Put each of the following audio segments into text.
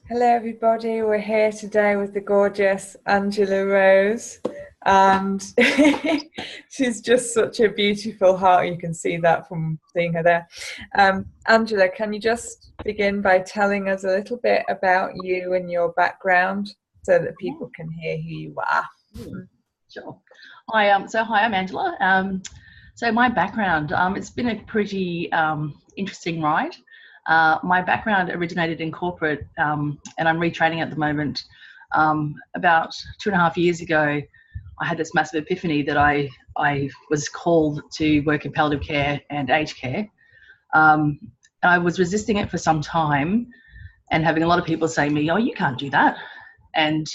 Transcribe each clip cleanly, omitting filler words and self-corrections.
Hello, everybody. We're here today with the gorgeous Angela Rose, and she's just such a beautiful heart. You can see that from seeing her there. Angela, can you just begin by telling us a little bit about you and your background so that Yeah, people can hear who you are? sure. Hi, I'm Angela. So my background, it's been a pretty interesting ride. My background originated in corporate, and I'm retraining at the moment. About 2.5 years ago, I had this massive epiphany that I was called to work in palliative care and aged care. I was resisting it for some time, and having a lot of people say to me, "Oh, you can't do that," and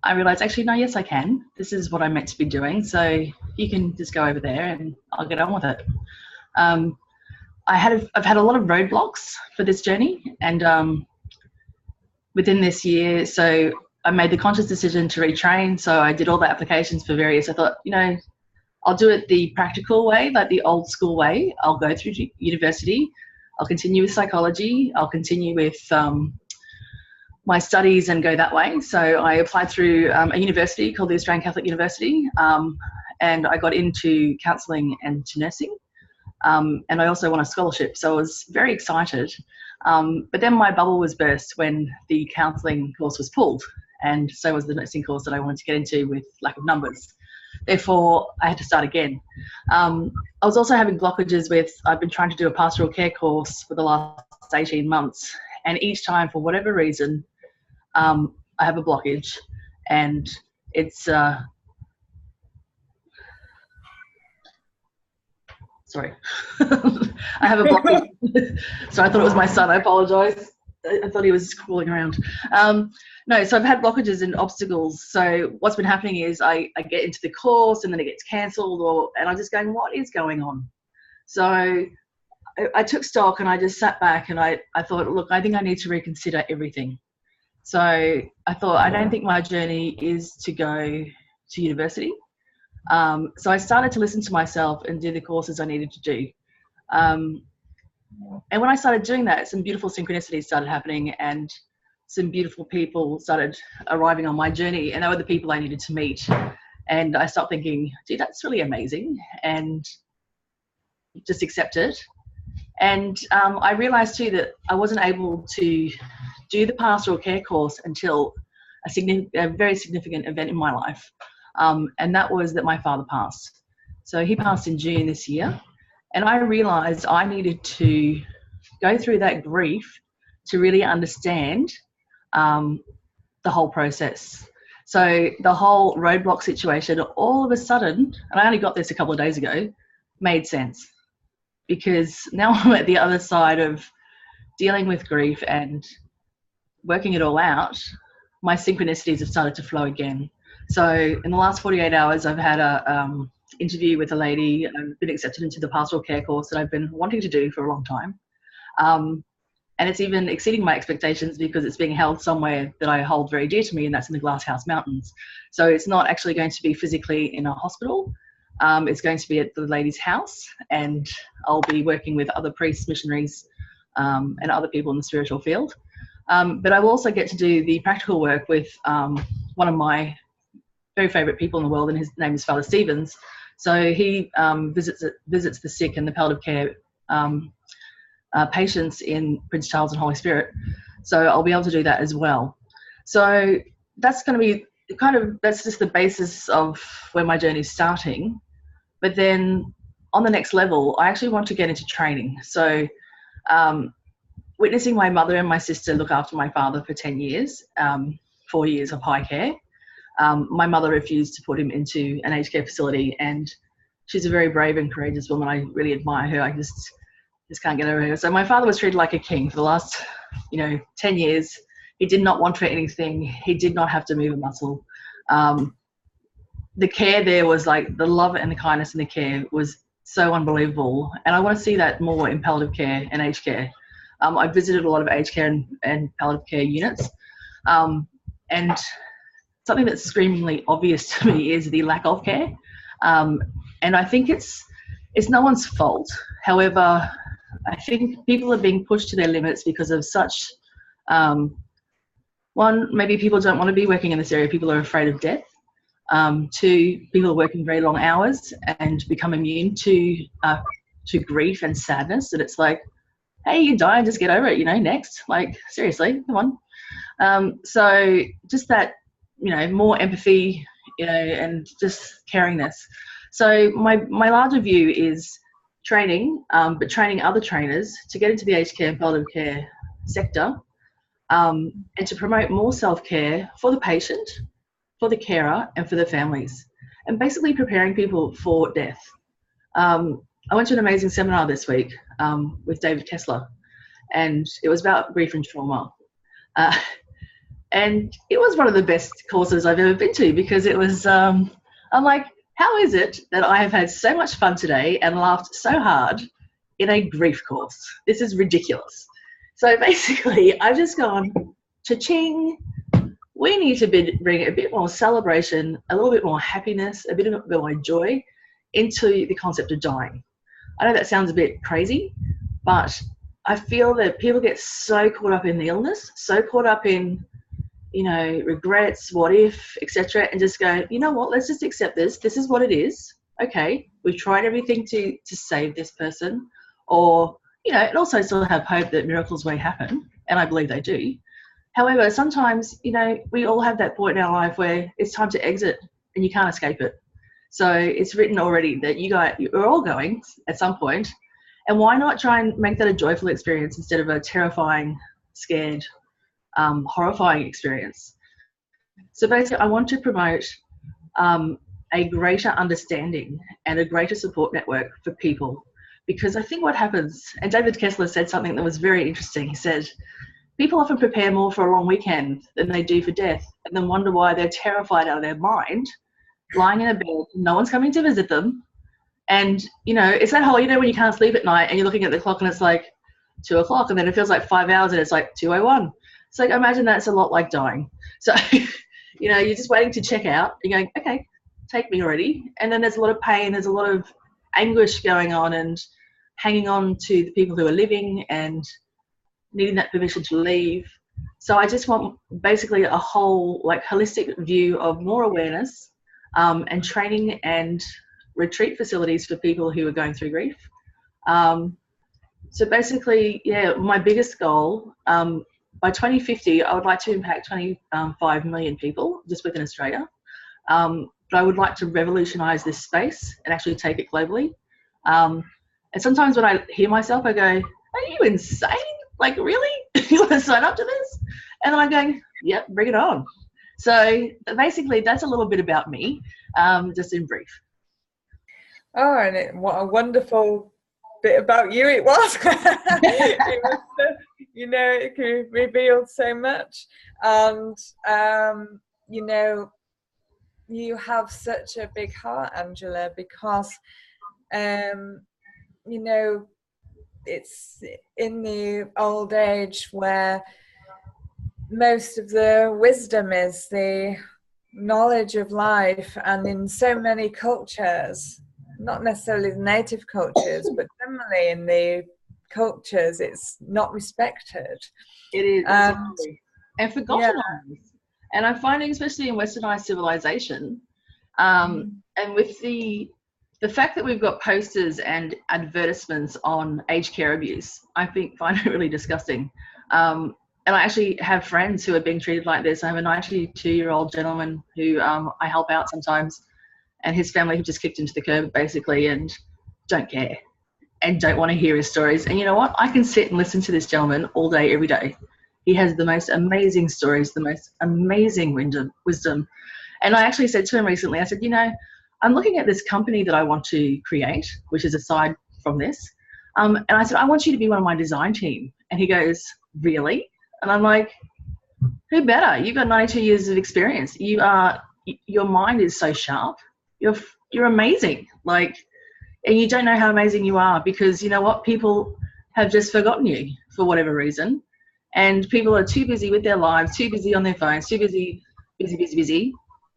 I realized, actually, no, yes, I can. This is what I'm meant to be doing. So you can just go over there and I'll get on with it. Um, I've had a lot of roadblocks for this journey. And within this year, so I made the conscious decision to retrain. So I did all the applications for various. I thought, I'll do it the practical way, like the old school way. I'll go through university. I'll continue with psychology. I'll continue with my studies and go that way. So I applied through a university called the Australian Catholic University, and I got into counselling and to nursing. And I also won a scholarship, so I was very excited. But then my bubble was burst when the counselling course was pulled, and so was the nursing course that I wanted to get into with lack of numbers. Therefore, I had to start again. I was also having blockages with, I've been trying to do a pastoral care course for the last 18 months, and each time, for whatever reason, I have a blockage, and it's sorry. I have a blockage. So I thought it was my son. I apologize. I thought he was crawling around. No, so I've had blockages and obstacles. So what's been happening is I get into the course and then it gets cancelled, and I'm just going, what is going on? So I took stock and I just sat back and I thought, look, I think I need to reconsider everything. So I thought, I don't think my journey is to go to university. So I started to listen to myself and do the courses I needed to do. And when I started doing that, some beautiful synchronicities started happening and some beautiful people started arriving on my journey, and they were the people I needed to meet. And I started thinking, gee, that's really amazing, and just accept it. And I realized too that I wasn't able to do the pastoral care course until a very significant event in my life. And that was that my father passed. So he passed in June this year. And I realized I needed to go through that grief to really understand the whole process. So the whole roadblock situation, all of a sudden, and I only got this a couple of days ago, made sense. Because now I'm at the other side of dealing with grief and working it all out, my synchronicities have started to flow again. So in the last 48 hours, I've had a interview with a lady. I've been accepted into the pastoral care course that I've been wanting to do for a long time. And it's even exceeding my expectations because it's being held somewhere that I hold very dear to me, and that's in the Glasshouse Mountains. So it's not actually going to be physically in a hospital. It's going to be at the lady's house, and I'll be working with other priests, missionaries, and other people in the spiritual field. But I will also get to do the practical work with one of my very favourite people in the world, and his name is Father Stevens. So he visits the sick and the palliative care patients in Prince Charles and Holy Spirit. So I'll be able to do that as well. So that's going to be that's just the basis of where my journey is starting. But then on the next level, I actually want to get into training. So witnessing my mother and my sister look after my father for 10 years, 4 years of high care. My mother refused to put him into an aged care facility, and she's a very brave and courageous woman. I really admire her. I just can't get over her. So my father was treated like a king for the last, 10 years. He did not want for anything. He did not have to move a muscle. The care there was like the love and the kindness and the care was so unbelievable. And I want to see that more in palliative care and aged care. I visited a lot of aged care and palliative care units. And something that's screamingly obvious to me is the lack of care. And I think it's no one's fault. However, I think people are being pushed to their limits because of such One, maybe people don't want to be working in this area. People are afraid of death. Two, people are working very long hours and become immune to grief and sadness. And it's like, hey, you die and just get over it, next. Like, seriously, come on. So just that, more empathy, and just caringness. So my larger view is training, but training other trainers to get into the aged care and palliative care sector, and to promote more self-care for the patient, for the carer, and for the families, and basically preparing people for death. I went to an amazing seminar this week with David Kessler, and it was about grief and trauma. And it was one of the best courses I've ever been to, because it was, I'm like, how is it that I have had so much fun today and laughed so hard in a grief course? This is ridiculous. So basically, I've just gone, cha-ching, we need to bring a bit more celebration, a little bit more happiness, a bit more joy into the concept of dying. I know that sounds a bit crazy, but I feel that people get so caught up in the illness, so caught up in, regrets, what if, etc., and just go, you know what, let's just accept this. This is what it is. Okay, we've tried everything to save this person, or, and also still have hope that miracles may happen, and I believe they do. However, sometimes, we all have that point in our life where it's time to exit and you can't escape it. So it's written already that you're all going at some point, and why not try and make that a joyful experience instead of a terrifying, scared, horrifying experience. So basically, I want to promote a greater understanding and a greater support network for people, because I think what happens, and David Kessler said something that was very interesting. He said, people often prepare more for a long weekend than they do for death, and then wonder why they're terrified out of their mind, lying in a bed, no one's coming to visit them. And, it's that whole, when you can't sleep at night and you're looking at the clock and it's like 2 o'clock, and then it feels like 5 hours and it's like 2:01. So I imagine that's a lot like dying. So, you're just waiting to check out. You're going, okay, take me already. And then there's a lot of pain. There's a lot of anguish going on, and hanging on to the people who are living and needing that permission to leave. So I just want basically a whole, holistic view of more awareness, and training and retreat facilities for people who are going through grief. So basically, my biggest goal, by 2050, I would like to impact 25 million people just within Australia. But I would like to revolutionise this space and actually take it globally. And sometimes when I hear myself, I go, are you insane? Like, really? You want to sign up to this? And then I'm going, yep, bring it on. So basically, that's a little bit about me, just in brief. Oh, and what a wonderful bit about you it was. It was it revealed so much. And, you have such a big heart, Angela, because, it's in the old age where most of the wisdom is the knowledge of life, and in so many cultures, not necessarily the native cultures, but generally in the cultures, it's not respected. It is, and forgotten. Yeah. And I'm finding, especially in westernized civilization, and with the fact that we've got posters and advertisements on aged care abuse, I find it really disgusting. And I actually have friends who are being treated like this. I have a 92-year-old gentleman who I help out sometimes, and his family have just kicked him to the curb, basically, and don't care and don't want to hear his stories. And you know what? I can sit and listen to this gentleman all day, every day. He has the most amazing stories, the most amazing wisdom. And I actually said to him recently, I said, I'm looking at this company that I want to create, which is aside from this. And I said, I want you to be one of my design team. And he goes, really? And I'm like, who better? You've got 92 years of experience. Your mind is so sharp. You're amazing. And you don't know how amazing you are, because you know what? People have just forgotten you for whatever reason. And people are too busy with their lives, too busy on their phones, too busy.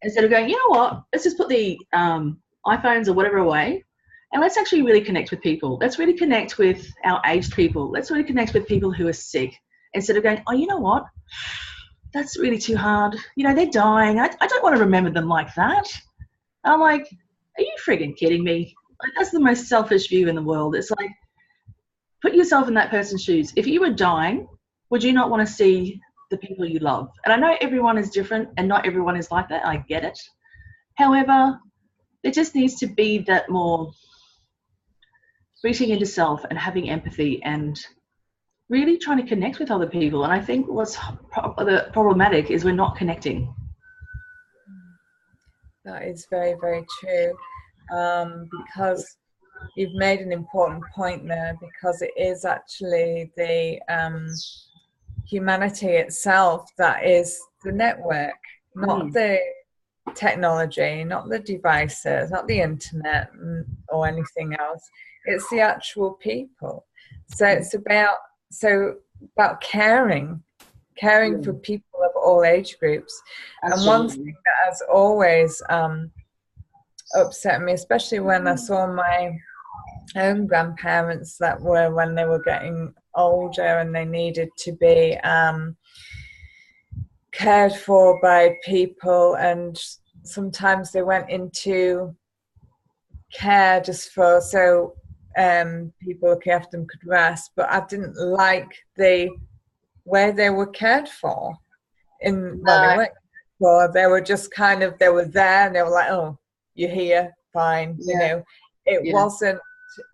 Instead of going, you know what? Let's just put the iPhones or whatever away, and let's actually really connect with people. Let's really connect with our aged people. Let's really connect with people who are sick. Instead of going, oh, you know what? that's really too hard. You know, they're dying. I don't want to remember them like that. I'm like, are you friggin' kidding me? Like, that's the most selfish view in the world. It's like, put yourself in that person's shoes. If you were dying, would you not want to see the people you love? And I know everyone is different and not everyone is like that. I get it. However, there just needs to be that more reaching into self and having empathy and really trying to connect with other people. And I think what's problematic is we're not connecting. That is very, very true. Because you've made an important point there, because it is actually the humanity itself that is the network, not the technology, not the devices, not the internet or anything else. It's the actual people. So it's about caring for people of all age groups. Absolutely. And one thing that has always upset me, especially when I saw my own grandparents that were when they were getting older and they needed to be cared for by people, and sometimes they went into care just for people looking after them could rest, but I didn't like the way they were cared for. They were just kind of, they were there and they were like, oh, you're here, fine. You know, it wasn't,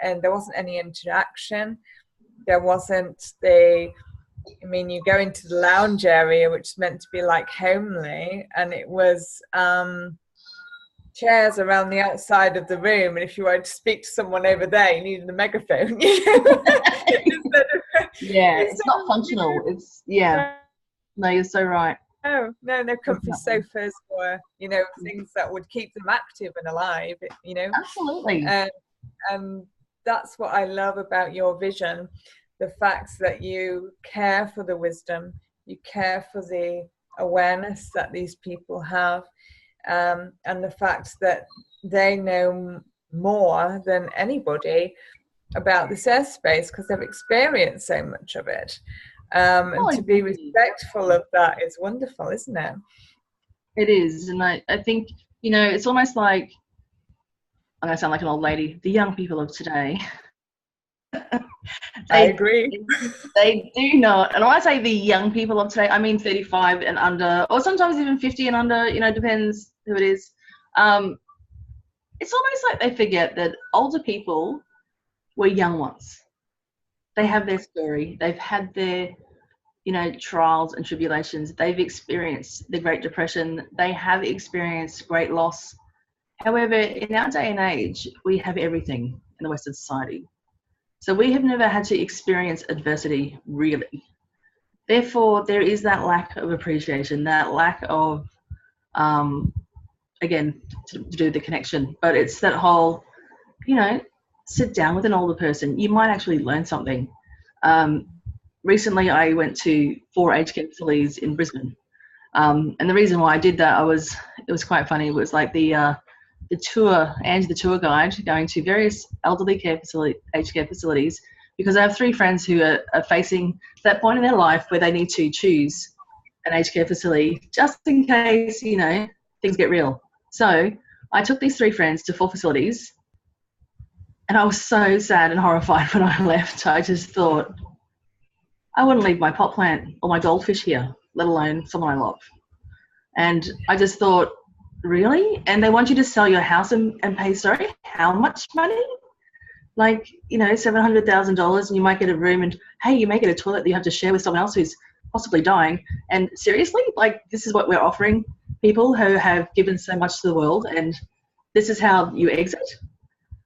and there wasn't any interaction. There wasn't you go into the lounge area, which is meant to be like homely, and it was chairs around the outside of the room, and if you wanted to speak to someone over there, you needed a megaphone. It's not functional. It's no, you're so right. No comfy sofas or things that would keep them active and alive. Absolutely. And that's what I love about your vision, the fact that you care for the wisdom, you care for the awareness that these people have, and the fact that they know more than anybody about this airspace because they've experienced so much of it. And to be respectful of that is wonderful, isn't it? It is. And I think, it's almost like, I'm going to sound like an old lady, the young people of today. I agree. They do not. And when I say the young people of today, I mean 35 and under, or sometimes even 50 and under, depends who it is. It's almost like they forget that older people were young ones. They have their story. They've had their, trials and tribulations. They've experienced the Great Depression. They have experienced great loss. However, in our day and age, we have everything in the Western society. So we have never had to experience adversity, really. Therefore, there is that lack of appreciation, that lack of, again, to do the connection. But it's that whole, sit down with an older person. You might actually learn something. Recently, I went to 4 aged care facilities in Brisbane. And the reason why I did that, it was quite funny. It was like the tour, and the tour guide, going to various elderly aged care facilities, because I have 3 friends who are facing that point in their life where they need to choose an aged care facility just in case, things get real. So I took these 3 friends to 4 facilities, and I was so sad and horrified when I left. I just thought, I wouldn't leave my pot plant or my goldfish here, let alone someone I love. And I just thought, really? And they want you to sell your house and pay, how much money? Like, $700,000, and you might get a room, and hey, you may get a toilet that you have to share with someone else who's possibly dying. And seriously, like, this is what we're offering people who have given so much to the world, and this is how you exit?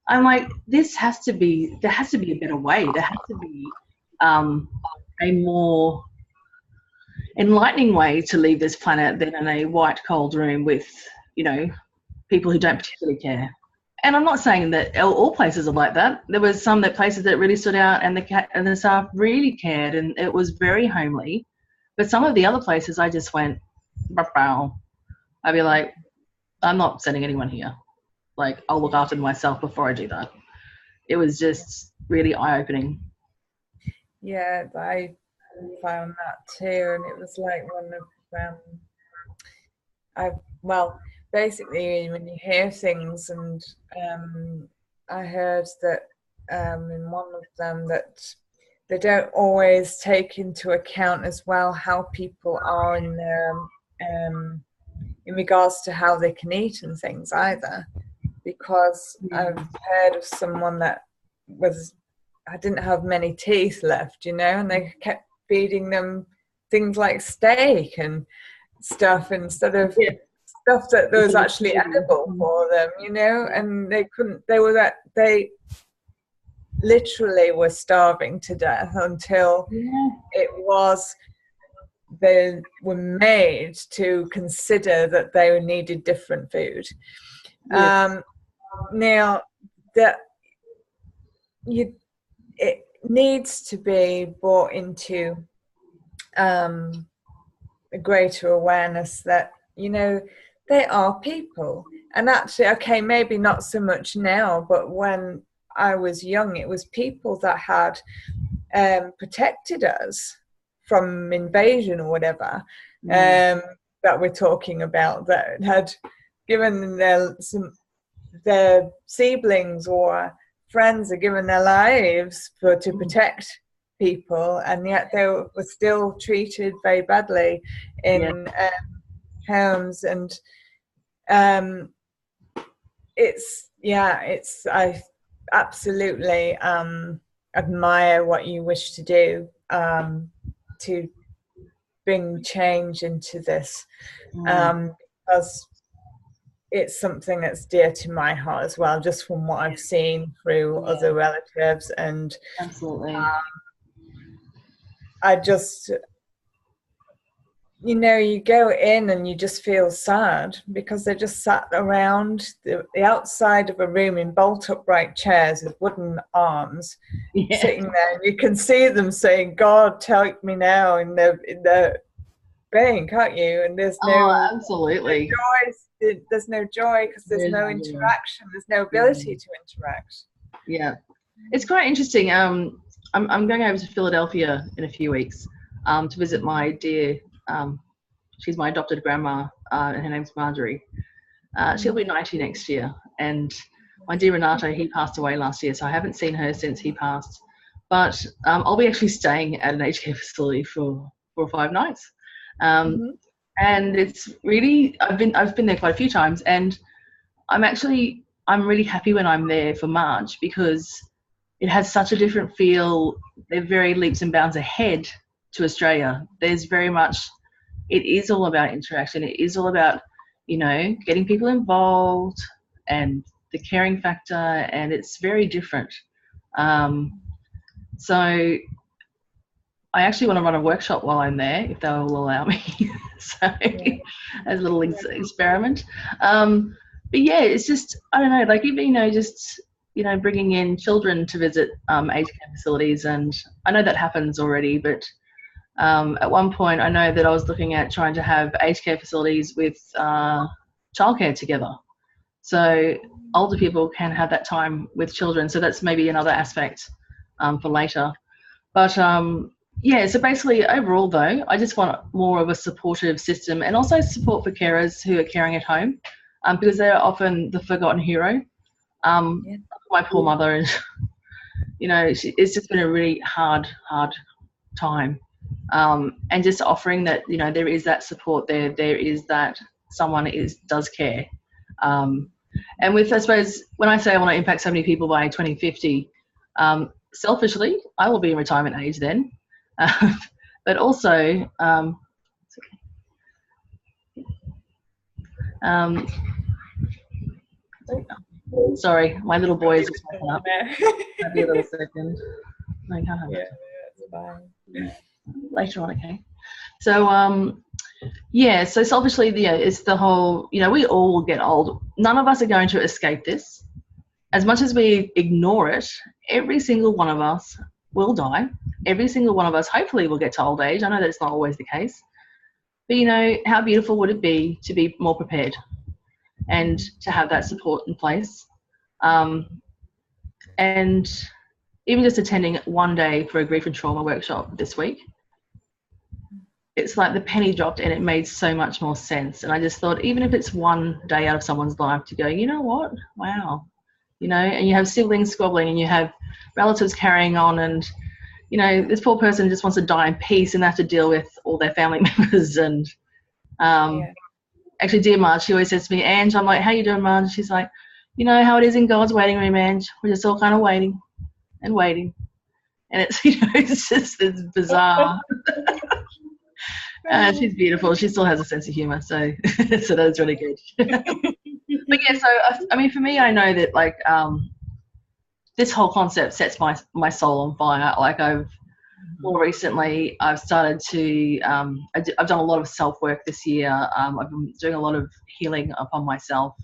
I'm like, there has to be a better way. There has to be a more enlightening way to leave this planet than in a white, cold room with, people who don't particularly care. And I'm not saying that all places are like that. There was some places that really stood out, and the staff really cared, and it was very homely. But some of the other places, I just went, I'd be like, I'm not sending anyone here. Like, I'll look after myself before I do that. It was just really eye-opening. Yeah, I found that too, and it was like one of well, basically when you hear things, and I heard that in one of them that they don't always take into account as well how people are in their in regards to how they can eat and things either, because I've heard of someone that I didn't have many teeth left, and they kept feeding them things like steak and stuff instead of stuff that was actually edible for them, and they literally were starving to death until they were made to consider that they needed different food. Now that it needs to be brought into a greater awareness that they are people, and actually, okay, maybe not so much now, but when I was young, it was people that had protected us from invasion or whatever, that we're talking about, that had given their siblings or friends are given their lives to protect people, and yet they were still treated very badly in homes. And I absolutely admire what you wish to do to bring change into this, because it's something that's dear to my heart as well, just from what I've seen through other relatives. And absolutely, I just, you go in and you just feel sad because they just sat around the outside of a room in bolt upright chairs with wooden arms, sitting there, and you can see them saying, "God, take me now," in the pain, can't you? And there's absolutely joy. There's no joy because there's no interaction. There's no ability to interact. Yeah, it's quite interesting. I'm going over to Philadelphia in a few weeks to visit my dear. She's my adopted grandma, and her name's Marjorie. She'll be 90 next year, and my dear Renato, he passed away last year, so I haven't seen her since he passed. But I'll be actually staying at an aged care facility for 4 or 5 nights. And it's really, I've been there quite a few times, and I'm really happy when I'm there for March, because it has such a different feel. They're very leaps and bounds ahead to Australia. There's very much, it is all about interaction. It is all about, getting people involved and the caring factor, and it's very different. So I actually want to run a workshop while I'm there, if they will allow me. So as a little experiment. But yeah, it's just, I don't know, like even, just, bringing in children to visit aged care facilities. And I know that happens already, but at one point I know that I was looking at trying to have aged care facilities with childcare together. So older people can have that time with children. So that's maybe another aspect for later. But so basically overall though, I just want more of a supportive system, and also support for carers who are caring at home, because they're often the forgotten hero. My poor mother is, it's just been a really hard time. And just offering that, there is that support there is that someone does care. And with, I suppose, when I say I want to impact so many people by 2050, selfishly, I will be in retirement age then. But also, sorry, my little boy is just waking up. Maybe a little second. No, you can't have it. It's fine. Later on, okay. So, so selfishly, it's the whole, we all will get old. None of us are going to escape this. As much as we ignore it, every single one of us will die. Every single one of us, hopefully, will get to old age. I know that it's not always the case. But, how beautiful would it be to be more prepared and to have that support in place? And even just attending one day for a grief and trauma workshop this week, it's like the penny dropped and it made so much more sense. And I just thought, even if it's one day out of someone's life to go, you know what, wow, you know, and you have siblings squabbling and you have relatives carrying on, and you know, this poor person just wants to die in peace and have to deal with all their family members. And actually, dear Marge, she always says to me, Ange, I'm like, how you doing, Marge? She's like, you know how it is in God's waiting room, Ange. We're just all kind of waiting and waiting. And it's, you know, it's just, it's bizarre. She's beautiful. She still has a sense of humour, so so that's really good. But yeah, so I mean, for me, I know that like this whole concept sets my soul on fire. Like more recently, I've started to I've done a lot of self work this year. I've been doing a lot of healing upon myself,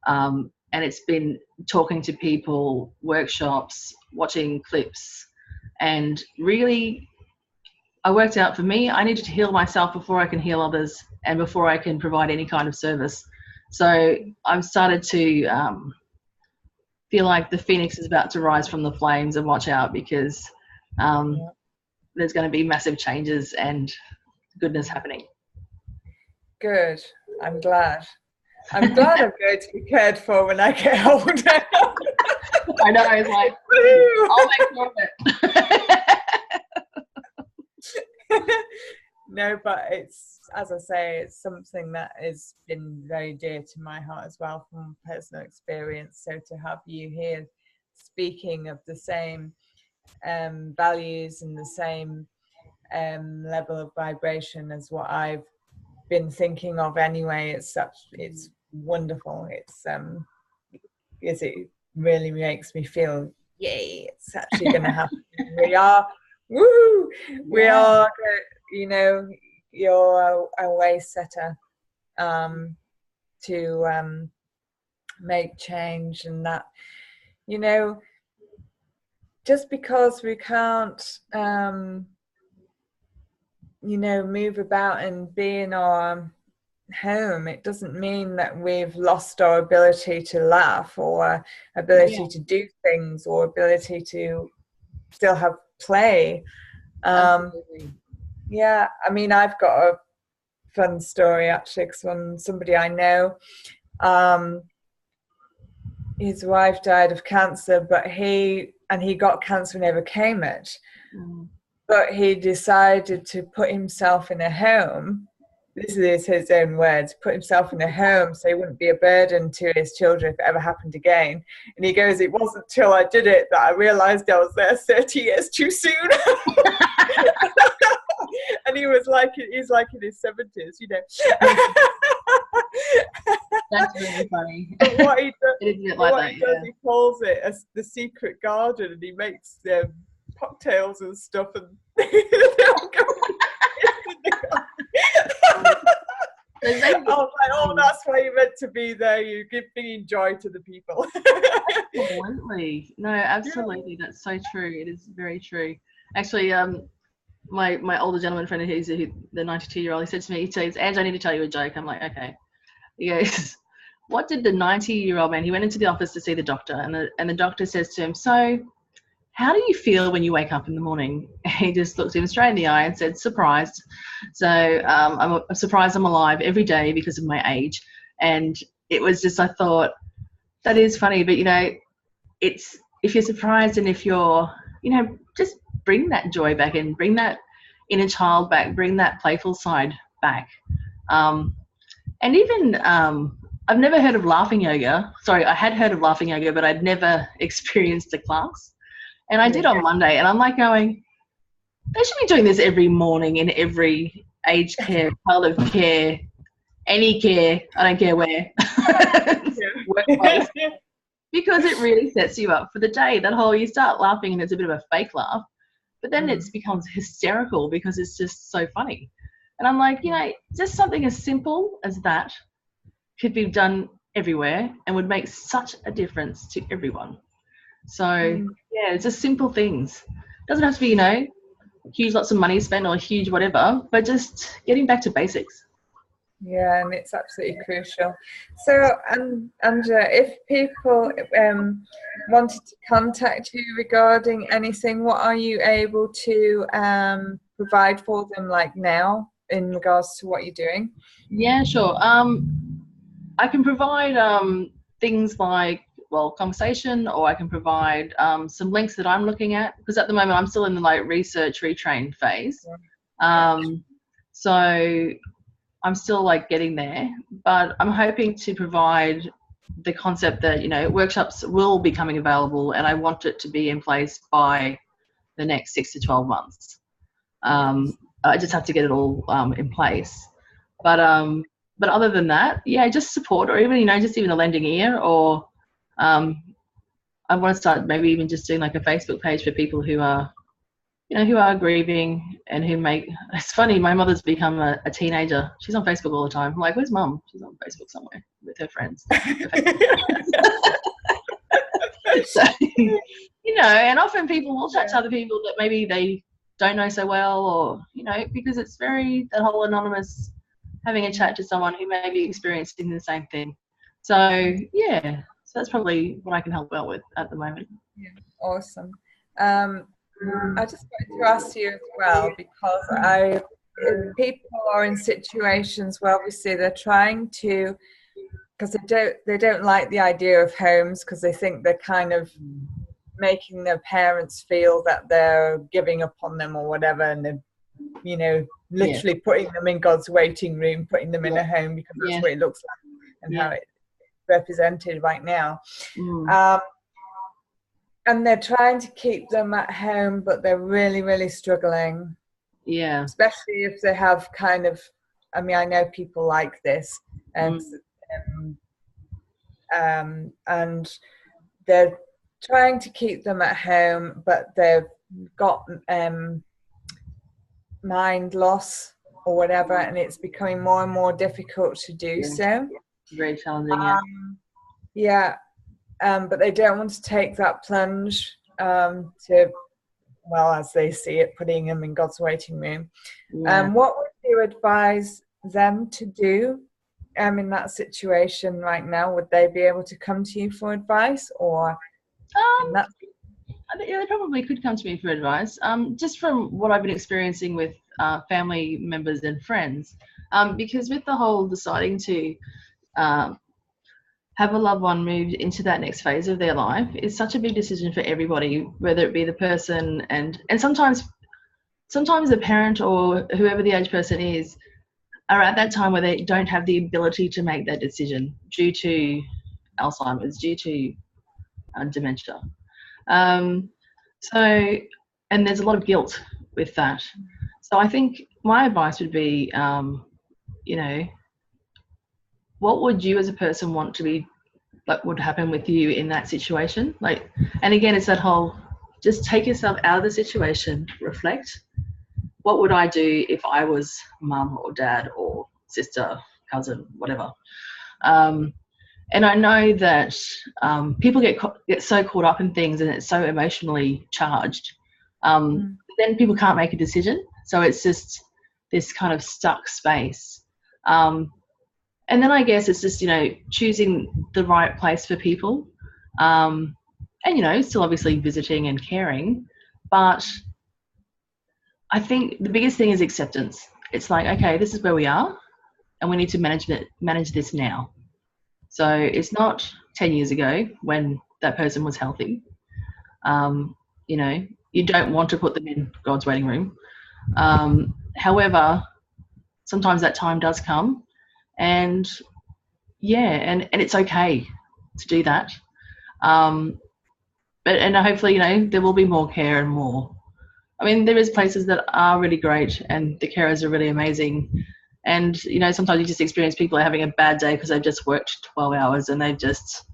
and it's been talking to people, workshops, watching clips, and really, I worked out for me, I needed to heal myself before I can heal others and before I can provide any kind of service. So I've started to feel like the phoenix is about to rise from the flames, and watch out, because there's going to be massive changes and goodness happening. Good. I'm glad. I'm glad I'm going to be cared for when I get older. I know, I was like, I'll make more of it. No, but it's, as I say, it's something that has been very dear to my heart as well from personal experience. So to have you here speaking of the same values and the same level of vibration as what I've been thinking of anyway, it's wonderful. It really makes me feel, yay, it's actually going to happen. We are you know, you're a way setter to make change. And that, you know, just because we can't you know, move about and be in our home, it doesn't mean that we've lost our ability to laugh, or ability to do things, or ability to still have play. Yeah, I mean, I've got a fun story actually, because when somebody I know, his wife died of cancer, but he got cancer and overcame it. But he decided to put himself in a home. This is his own words, put himself in a home so he wouldn't be a burden to his children if it ever happened again. And he goes, it wasn't till I did it that I realised I was there 30 years too soon. And he's like in his 70s, you know. That's really funny. But what he does, he calls it the secret garden, and he makes cocktails and stuff, and I was like, oh, that's why you meant to be there. You're giving joy to the people. Absolutely. No, absolutely. That's so true. It is very true. Actually, my older gentleman friend, who's the 92-year-old, he said to me, he says, Ange, I need to tell you a joke. I'm like, okay. He goes, what did the 90-year-old man, he went into the office to see the doctor, and the doctor says to him, so how do you feel when you wake up in the morning? He just looked him straight in the eye and said, surprised. So I'm surprised I'm alive every day because of my age. And it was just, I thought, that is funny. But, you know, it's, if you're surprised and if you're, you know, just bring that joy back in, bring that inner child back, bring that playful side back. And even, I've never heard of laughing yoga. Sorry, I had heard of laughing yoga, but I'd never experienced a class. And I did on Monday, and I'm like going, they should be doing this every morning in every aged care, palliative care, any care, I don't care where, workplace, because it really sets you up for the day. That whole, you start laughing and it's a bit of a fake laugh, but then it becomes hysterical because it's just so funny. And I'm like, you know, just something as simple as that could be done everywhere and would make such a difference to everyone. So yeah, it's just simple things. Doesn't have to be, you know, huge lots of money spent or huge whatever, but just getting back to basics. Yeah, and it's absolutely crucial. So, Andrea, if people wanted to contact you regarding anything, what are you able to provide for them, like now? in regards to what you're doing? Yeah, sure. I can provide things like, well, conversation, or I can provide some links that I'm looking at, because at the moment I'm still in the like research retrain phase. So I'm still like getting there, but I'm hoping to provide the concept that, you know, workshops will be coming available, and I want it to be in place by the next 6 to 12 months. I just have to get it all in place. But other than that, yeah, just support, or even, you know, just even a lending ear, or I want to start maybe even just doing like a Facebook page for people who are, you know, who are grieving and who make, it's funny, my mother's become a teenager. She's on Facebook all the time. I'm like, where's mum? She's on Facebook somewhere with her friends. So, you know, and often people will chat to other people that maybe they don't know so well, or, you know, because it's very, that whole anonymous having a chat to someone who may be experiencing the same thing. So, yeah, so that's probably what I can help out with at the moment. Yeah, awesome. I just wanted to ask you as well, because people are in situations where obviously they're trying to, because they don't like the idea of homes, because they think they're kind of making their parents feel that they're giving up on them or whatever, and they're, you know, literally putting them in God's waiting room, putting them in a home, because that's what it looks like and how it's represented right now. And they're trying to keep them at home, but they're really, really struggling. Yeah. Especially if they have kind of, I mean, I know people like this, and they're trying to keep them at home, but they've got mind loss or whatever, and it's becoming more and more difficult to do so. Very challenging, but they don't want to take that plunge to, well, as they see it, putting them in God's waiting room. What would you advise them to do in that situation right now? Would they be able to come to you for advice, or? I think, they probably could come to me for advice. Just from what I've been experiencing with family members and friends, because with the whole deciding to have a loved one move into that next phase of their life is such a big decision for everybody, whether it be the person and sometimes the parent or whoever the aged person is are at that time where they don't have the ability to make that decision due to Alzheimer's, due to dementia. And there's a lot of guilt with that. So I think my advice would be, you know, what would you as a person want to be, like, would happen with you in that situation? Like, and again, it's that whole, just take yourself out of the situation, reflect. What would I do if I was mum or dad or sister, cousin, whatever? And I know that people get so caught up in things, and it's so emotionally charged. Then people can't make a decision. So it's just this kind of stuck space. And then I guess it's just, you know, choosing the right place for people, and, you know, still obviously visiting and caring. But I think the biggest thing is acceptance. It's like, okay, this is where we are, and we need to manage this now. So it's not 10 years ago when that person was healthy. You know, you don't want to put them in God's waiting room. However, sometimes that time does come, and and it's okay to do that. But hopefully, you know, there will be more care and more. I mean, there is places that are really great and the carers are really amazing. And, you know, sometimes you just experience people are having a bad day because they've just worked 12 hours and they've just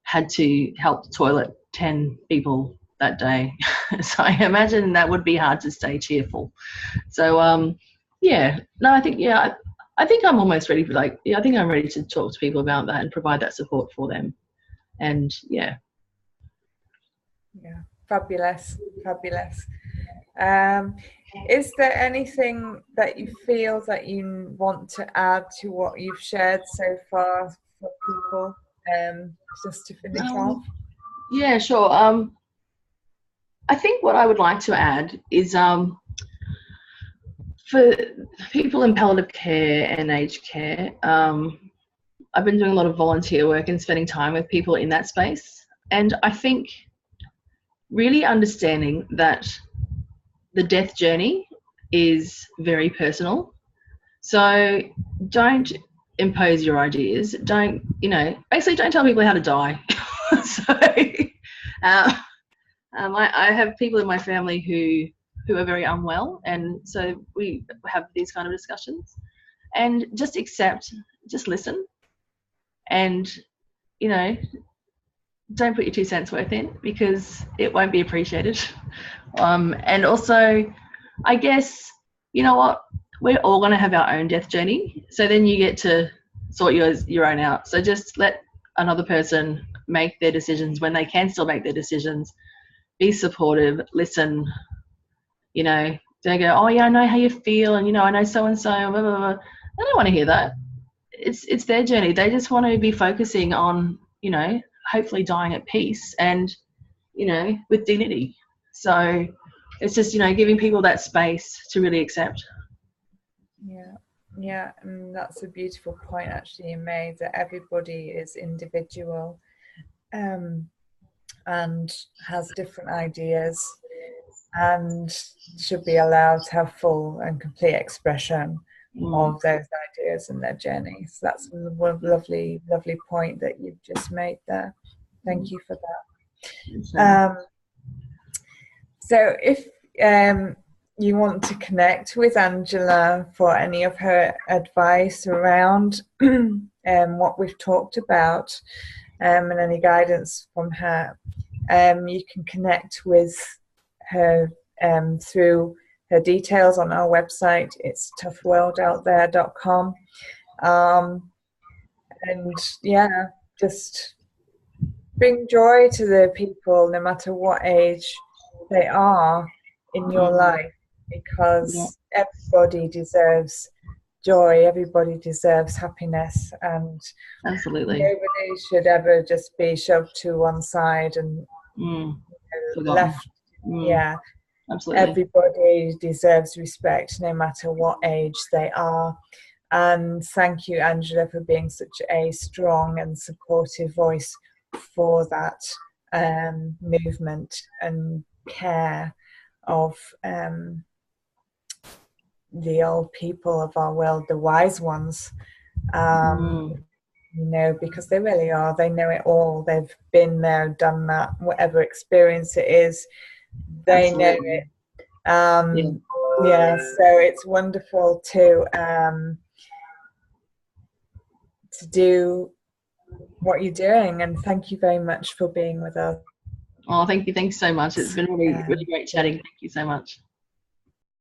had to help toilet 10 people that day. So I imagine that would be hard to stay cheerful. So, I think I'm almost ready for, like, I think I'm ready to talk to people about that and provide that support for them. And, fabulous. Is there anything that you feel that you want to add to what you've shared so far for people, just to finish off? Yeah, sure. I think what I would like to add is For people in palliative care and aged care, I've been doing a lot of volunteer work and spending time with people in that space. And I think really understanding that the death journey is very personal. So don't impose your ideas. Don't, basically don't tell people how to die. So I have people in my family who are very unwell, and so we have these kind of discussions, and just accept, just listen, and don't put your 2 cents worth in, because it won't be appreciated. And also, I guess, you know what, we're all going to have our own death journey, so then you get to sort your own out. So just let another person make their decisions when they can still make their decisions. Be supportive, listen, don't go, oh yeah, I know how you feel, and I know so and so, blah, blah, blah. I don't want to hear that. It's their journey. They just want to be focusing on, hopefully dying at peace and, with dignity. So it's just, giving people that space to really accept. Yeah, and that's a beautiful point actually you made, that everybody is individual and has different ideas and should be allowed to have full and complete expression of those ideas and their journeys. That's one lovely point that you've just made there. Thank you for that. So if you want to connect with Angela for any of her advice around what we've talked about, and any guidance from her, you can connect with her through her details on our website. It's toughworldouthere.com. And yeah, just bring joy to the people, no matter what age they are in your life, because everybody deserves joy, everybody deserves happiness, and absolutely nobody should ever just be shoved to one side and left. Yeah, absolutely. Everybody deserves respect, no matter what age they are. And thank you, Angela, for being such a strong and supportive voice for that movement and care of the old people of our world, the wise ones, because they really are. They know it all. They've been there, done that, whatever experience it is, they know it. So it's wonderful to do what you're doing, and thank you very much for being with us. Oh, thank you. Thanks so much. It's been really great chatting. Thank you so much.